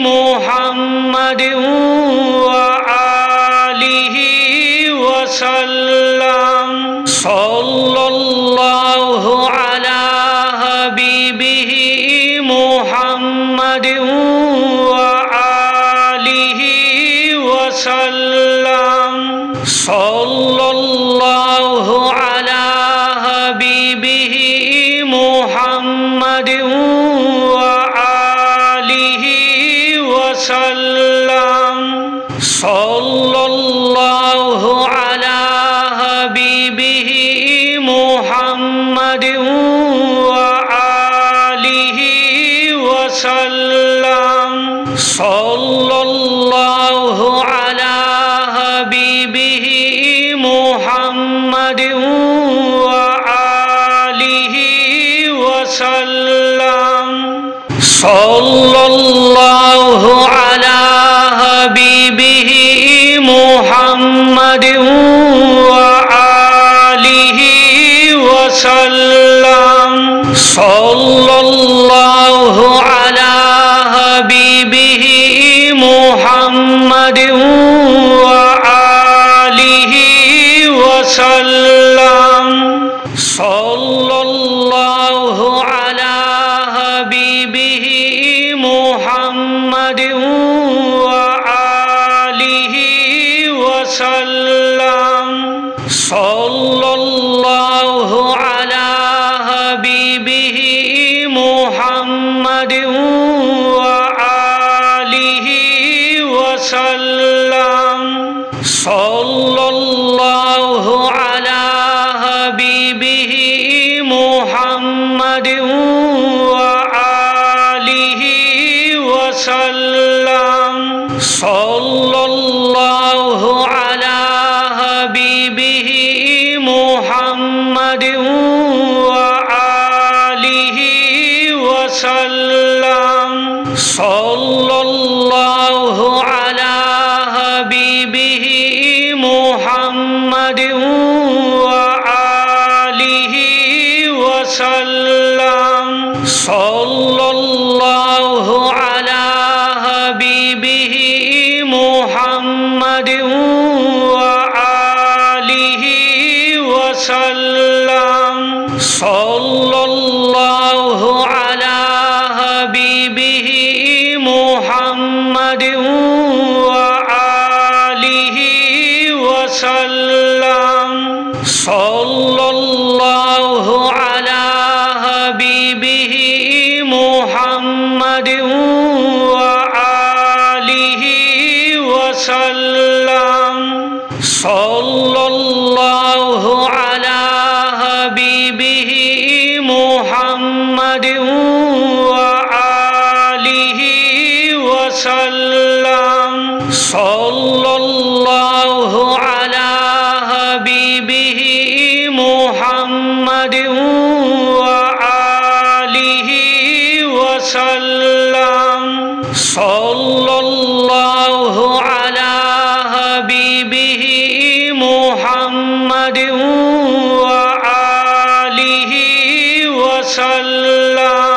मुहम्मद व आलिहि वसल्लम। सल्लल्लाहु अला हबीबिहि मुहम्मद व आलिहि वसल्लम। सल्लल्लाहु अला हबीबिहि मुहम्मद व आलिहि वसल्लम। सल्लल्लाहु अला हबीबिहि मुहम्मद व आलिहि वसल्लम। सल्लल्लाहु अला हबीबिहि मुहम्मद व आलिहि वसल्लम। सल्लल्लाहु अला हबीबिहि मुहम्मद व आलिहि वसल्लम। सल्लल्लाहु अला हबीबिहि मुहम्मद व आलिहि वसल्लम। सल्लल्लाहु अला हबीबिहि मुहम्मद व आलिहि वसल्लम। सल्लल्लाहु अला हबीबिहि मुहम्मद व आलिहि वसल्लम। सल्लल्लाहु अला हबीबिहि मुहम्मद व आलिहि वसल्लम। सल्लल्लाहु अला हबीबिहि मुहम्मद व आलिहि वसल्लम। सल्लल्लाहु अला हबीबिहि मुहम्मद व आलिहि वसल्लम। सल्लल्लाहु अला हबीबिहि मुहम्मद व आलिहि वसल्लम। सल्लल्लाहु अला हबीबिहि मुहम्मद व आलिहि वसल्लम। सल्लल्लाहु अला हबीबिहि मुहम्मद व आलिहि वसल्लम। सल्लल्लाहु अला हबीबिहि मुहम्मद व आलिहि वसल्लम। सल्लल्लाहु अला हबीबिहि मुहम्मद व आलिहि वसल्लम। सल्लल्लाहु अला हबीबिहि मुहम्मद व आलिहि वसल्लम। सल्लल्लाहु अला हबीबिहि मुहम्मद व आलिहि वसल्लम। सल्लल्लाहु अला हबीबिहि मुहम्मद व आलिहि वसल्लम। सल्लल्लाहु अला हबीबिहि मुहम्मद व आलिहि वसल्लम। सल्लल्लाहु अला हबीबिहि मुहम्मद व आलिहि वसल्लम।